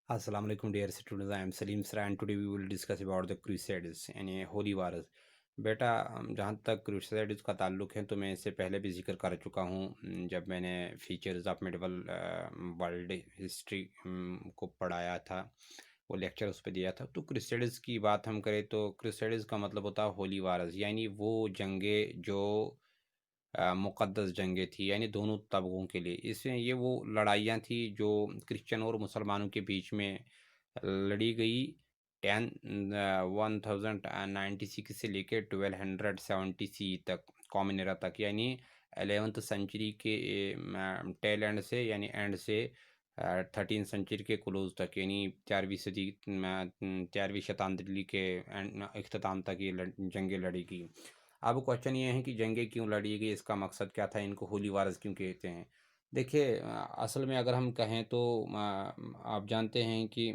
Assalamu alaikum dear students. I am Salim Sra and today we will discuss about the Crusades यानी Holi wars. बेटा, जहाँ तक crusades का ताल्लुक़ है तो मैं इससे पहले भी जिक्र कर चुका हूँ, जब मैंने features of medieval world history को पढ़ाया था, वो लेक्चर उस पर दिया था। तो क्रूसेड्स की बात हम करें तो क्रूसेड्स का मतलब होता है होली वार्स, यानी वो जंगें जो मुक़द्दस जंगें थी, यानी दोनों तबकों के लिए। इसमें ये वो लड़ाइयाँ थी जो क्रिश्चियन और मुसलमानों के बीच में लड़ी गई। 1096 से लेकर 1270 तक, कॉमन एरा तक, यानी 11th सेंचुरी के टेल एंड से, यानी एंड से 13 सेंचुरी के क्लोज तक, यानी 4वीं शताब्दी के इख्तिताम तक ये जंगें लड़ी गई। अब क्वेश्चन ये है कि जंगें क्यों लड़ी गई, इसका मकसद क्या था, इनको होली वार्स क्यों कहते हैं। देखिए, असल में अगर हम कहें तो आप जानते हैं कि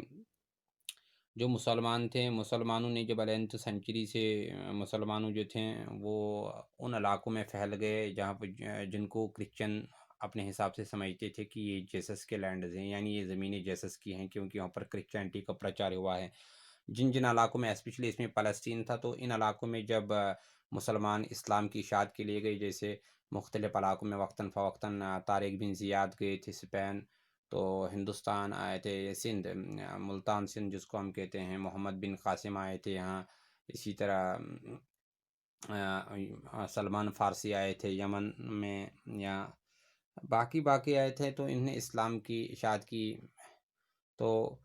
जो मुसलमान थे, मुसलमानों ने जब 11th सेंचुरी से मुसलमानों जो थे वो उन इलाकों में फैल गए जहाँ पर जिनको क्रिश्चियन अपने हिसाब से समझते थे कि ये जेसस के लैंड्स हैं, यानी ये ज़मीनें जेसस की हैं, क्योंकि वहाँ पर क्रिश्चियनिटी का प्रचार हुआ है। जिन जिन इलाकों में, स्पेशली इसमें फ़लस्तीन था, तो इन इलाकों में जब मुसलमान इस्लाम की इशाअत के लिए गए, जैसे मुख्तलिफ़ इलाकों में वक्तन फ़वक्तन तारिक बिन ज़ियाद गए थे स्पेन, तो हिंदुस्तान आए थे, सिंध मुल्तान सिंध जिसको हम कहते हैं, मोहम्मद बिन कासिम आए थे यहाँ। इसी तरह सलमान फ़ारसी आए थे यमन में, या बाकी बाकी आए थे, तो इन्हें इस्लाम की इशाअत की। तो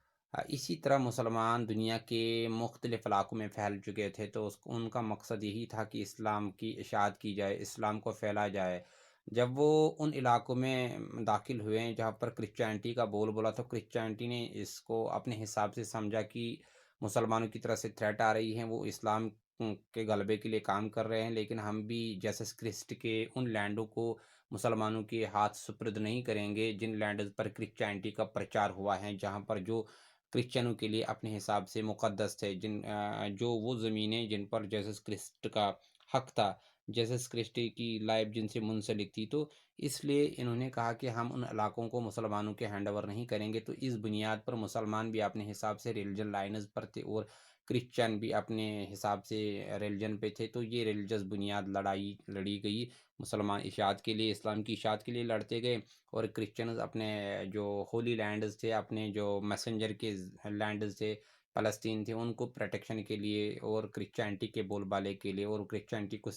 इसी तरह मुसलमान दुनिया के मुख्तलिफ़ इलाकों में फैल चुके थे, तो उनका मकसद यही था कि इस्लाम की इशाअत की जाए, इस्लाम को फैला जाए। जब वो उन इलाकों में दाखिल हुए जहाँ पर क्रिश्चियनिटी का बोल बोला, तो क्रिश्चियनिटी ने इसको अपने हिसाब से समझा कि मुसलमानों की तरफ से थ्रेट आ रही है, वो इस्लाम के गलबे के लिए काम कर रहे हैं, लेकिन हम भी जीसस क्रिस्ट के उन लैंडों को मुसलमानों के हाथ सुपुर्द नहीं करेंगे जिन लैंड्स पर क्रिश्चियनिटी का प्रचार हुआ है, जहाँ पर जो क्रिश्चियनों के लिए अपने हिसाब से मुक़द्दस थे, जो वो ज़मीनें जिन पर जीसस क्रिस्ट का हक था, जीसस क्रिस्ट की लाइफ जिनसे मुंसलिक थी, तो इसलिए इन्होंने कहा कि हम उन इलाकों को मुसलमानों के हैंड ओवर नहीं करेंगे। तो इस बुनियाद पर मुसलमान भी अपने हिसाब से रिलीजन लाइन्स पर थे और क्रिश्चियन भी अपने हिसाब से रिलीजन पे थे। तो ये रिलीजियस बुनियाद लड़ाई लड़ी गई। मुसलमान इशाअत के लिए, इस्लाम की इशाअत के लिए लड़ते गए, और क्रिश्चियंस अपने जो होली लैंड्स थे, अपने जो मैसेंजर के लैंड्स थे, फ़लस्तीन थे, उनको प्रोटेक्शन के लिए और क्रिश्चियनिटी के बोलबाले के लिए और क्रिश्चियनिटी को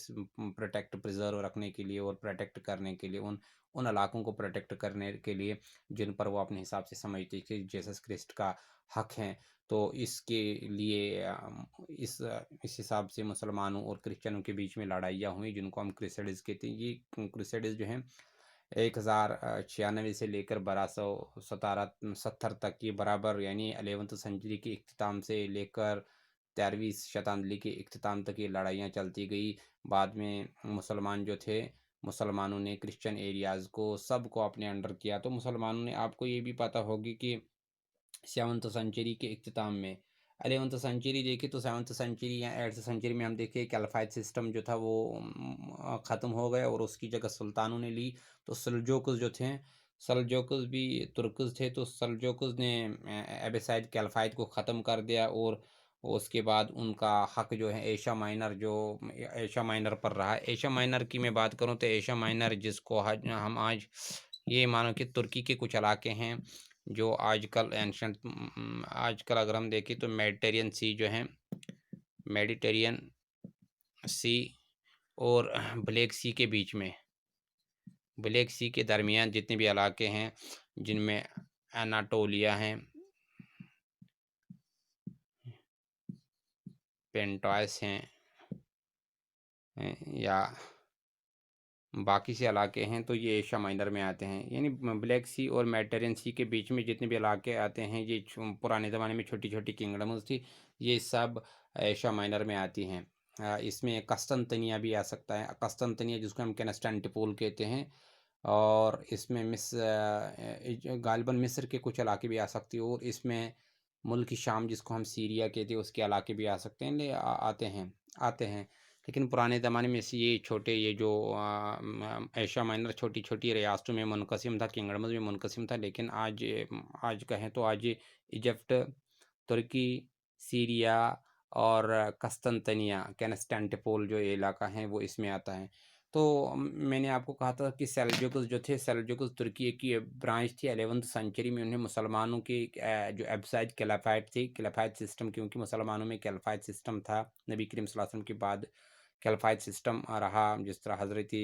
प्रोटेक्ट प्रिजर्व रखने के लिए और प्रोटेक्ट करने के लिए, उन उन इलाकों को प्रोटेक्ट करने के लिए जिन पर वो अपने हिसाब से समझते कि जीसस क्रिस्ट का हक है। तो इसके लिए इस हिसाब से मुसलमानों और क्रिश्चियनों के बीच में लड़ाइयाँ हुई, जिनको हम क्रूसेड्स कहते हैं। ये क्रूसेड्स जो हैं 1096 से लेकर 1270 तक ये बराबर, यानी 11th सेंचुरी के इख्तिताम से लेकर 13वीं शताब्दी के इख्तिताम तक ये लड़ाइयाँ चलती गई। बाद में मुसलमान जो थे, मुसलमानों ने क्रिश्चियन एरियाज़ को सबको अपने अंडर किया। तो मुसलमानों ने, आपको ये भी पता होगी कि 7th सेंचुरी के इख्तिताम में, 11th सेंचुरी देखिए तो 7th सेंचुरी या 8th सेंचुरी में हम देखिए कैलफाइड सिस्टम जो था वो ख़त्म हो गया और उसकी जगह सुल्तानों ने ली। तो सल्जोकुस जो थे, सल्जोकुस भी तुर्कस थे, तो सल्जोकुस ने एबेसाइड कैलफाइड को ख़त्म कर दिया, और उसके बाद उनका हक जो है एशिया माइनर, जो एशिया माइनर पर रहा। एशिया माइनर की मैं बात करूँ तो एशिया माइनर जिसको हम आज ये मानो कि तुर्की के कुछ इलाके हैं, जो आजकल एंशंट आजकल अगर हम देखें तो मेडिटेरियन सी जो है, मेडिटेरियन सी और ब्लैक सी के बीच में, ब्लैक सी के दरमियान जितने भी इलाके हैं, जिनमें एनाटोलिया है, पेंटॉयस हैं या बाकी से इलाके हैं, तो ये एशिया माइनर में आते हैं। यानी ब्लैक सी और मेडिटेरियन सी के बीच में जितने भी इलाके आते हैं, ये पुराने ज़माने में छोटी छोटी किंगडम्स थी, ये सब एशिया माइनर में आती हैं। इसमें कस्तनतनिया भी आ सकता है, कस्तनतनिया जिसको हम कॉन्स्टेंटिनोपल कहते हैं, और इसमें गालिबन मिस्र के कुछ इलाके भी आ सकती है, और इसमें मुल्क शाम जिसको हम सीरिया कहते हैं उसके इलाके भी आ सकते हैं, आते हैं। لیکن پرانے زمانے میں یہ چھوٹے یہ جو ایشیا مائنر چھوٹی چھوٹی ریاستوں میں منقسم تھا، کنگڈمز میں منقسم تھا، لیکن آج کہیں تو آج ایجپٹ، ترکی، سیریا اور قسطنطنیہ کینسٹینٹیپول جو علاقہ ہیں وہ اس میں آتا ہے۔ تو میں نے آپ کو کہا تھا کہ سیلجوکس جو تھے، سیلجوکس ترکی کی برانچ تھی 11ویں سینچری میں۔ انہیں مسلمانوں کی جو ایبسائڈ کیلافائٹ تھی، کیلافائٹ سسٹم، کیونکہ مسلمانوں میں کیلافائٹ سسٹم تھا نبی کریم صلی اللہ علیہ وسلم کے بعد کیلافائٹ سسٹم رہا، جس طرح حضرت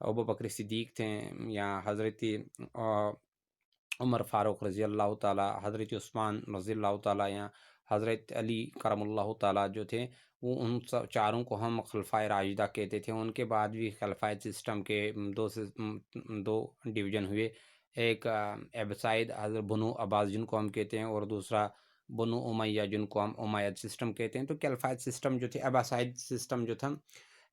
ابو بکر صدیق تھے، یا حضرت عمر فاروق رضی اللہ تعالیٰ، حضرت عثمان رضی اللہ تعالیٰ، یا حضرت علی کرم اللہ تعالیٰ جو تھے، وہ ان چاروں کو ہم خلفائے راشدہ کہتے تھے۔ ان کے بعد بھی خلفائے سسٹم کے دو ڈویژن ہوئے، ایک ایبسائد حضرت بنو عباس جن کو ہم کہتے ہیں، اور دوسرا بنو امیہ جن کو ہم امید سسٹم کہتے ہیں۔ تو خلفائے سسٹم جو تھے، ایباسائد سسٹم جو تھا،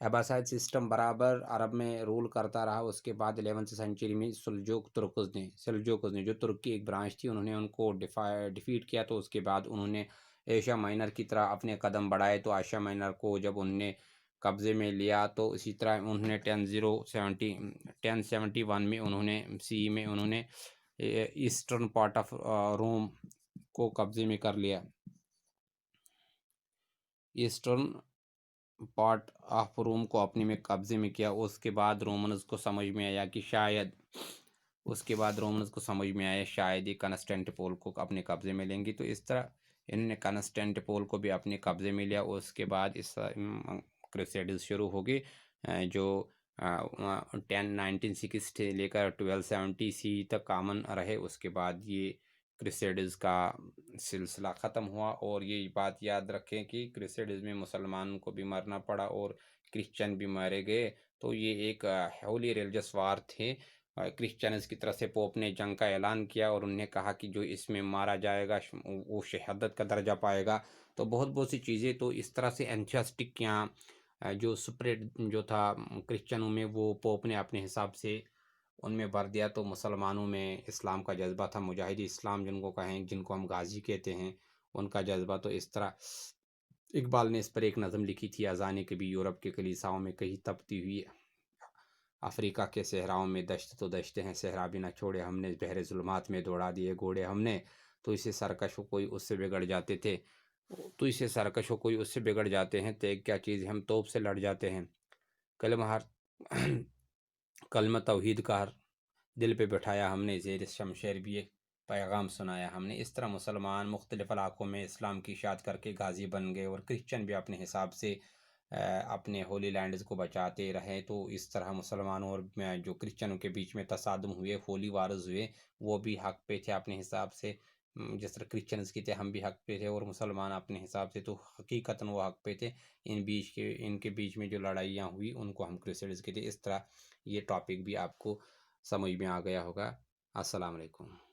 ایباسائد سسٹم برابر عرب میں رول کرتا رہا۔ اس کے بعد 11ویں سینچری میں سلجوکس نے جو ترک کی ایک برانچ تھی، انہوں نے ان کو ڈیفیٹ کیا۔ تو اس کے بعد انہوں نے ایشیا مائنر کی طرح اپنے قدم بڑھائے۔ تو ایشیا مائنر کو جب انہوں نے قبضے میں لیا، تو اسی طرح انہوں نے 1071 میں انہوں نے میں انہوں نے ایسٹرن پارٹ آف روم کو قبضے میں کر لیا، ایسٹرن پارٹ آف روم کو اپنے میں قبضے میں کیا۔ اس کے بعد رومنز کو سمجھ میں آیا کہ شاید یہ کنسٹینٹیپول کو اپنے قبضے میں لیں گی۔ تو اس طرح انہوں نے کنسٹینٹیپول کو بھی اپنے قبضے میں لیا۔ اس کے بعد اس کروسیڈز شروع ہو گئے، جو 1960 لے کر 1270 تک کامن رہے۔ اس کے بعد یہ کروسیڈز کا سلسلہ ختم ہوا۔ اور یہ بات یاد رکھیں کہ کروسیڈز میں مسلمانوں کو بھی مرنا پڑا اور کرسچن بھی مارے گئے۔ تو یہ ایک ہولی ریلیجس وار تھے۔ کرسچنز کی طرف سے پوپ نے جنگ کا اعلان کیا، اور انہوں نے کہا کہ جو اس میں مارا جائے گا وہ شہادت کا درجہ پائے گا۔ تو بہت سی چیزیں تو اس طرح سے انتھیاسٹک یا جو سپریٹ جو تھا کرسچنوں میں، وہ پوپ نے اپنے حساب سے ان میں بھر دیا۔ تو مسلمانوں میں اسلام کا جذبہ تھا، مجاہد اسلام جن کو کہیں، جن کو ہم غازی کہتے ہیں، ان کا جذبہ۔ تو اس طرح اقبال نے اس پر ایک نظم لکھی تھی، اذانیں کبھی یورپ کے کلیساؤں میں کہیں تپتی ہوئی، افریقہ کے صحراؤں میں دشت تو دشتے ہیں، صحرا بھی نہ چھوڑے ہم نے، بحر ظلمات میں دوڑا دیے گھوڑے ہم نے۔ تو اسے سرکش ہو کوئی اس سے بگڑ جاتے تھے، تیگ کیا چیز ہے ہم توپ سے لڑ جاتے ہیں، کلمہ توحید کا ہر دل پہ بٹھایا ہم نے، زیر شمشیر بھی ایک پیغام سنایا ہم نے۔ اس طرح مسلمان مختلف علاقوں میں اسلام کی اشاعت کر کے غازی بن گئے، اور کرسچن بھی اپنے حساب سے اپنے ہولی لینڈز کو بچاتے رہے۔ تو اس طرح مسلمانوں اور جو کرسچنوں کے بیچ میں تصادم ہوئے، ہولی وارز ہوئے، وہ بھی حق پہ تھے اپنے حساب سے، جس طرح کرسچنز کی تھے، ہم بھی حق پہ تھے، اور مسلمان اپنے حساب سے۔ تو حقیقتاً وہ حق پہ تھے۔ ان کے بیچ میں جو لڑائیاں ہوئی، ان کو ہم کروسیڈز کہتے ہیں۔ اس طرح یہ ٹاپک بھی آپ کو سمجھ میں آ گیا ہوگا۔ السلام علیکم۔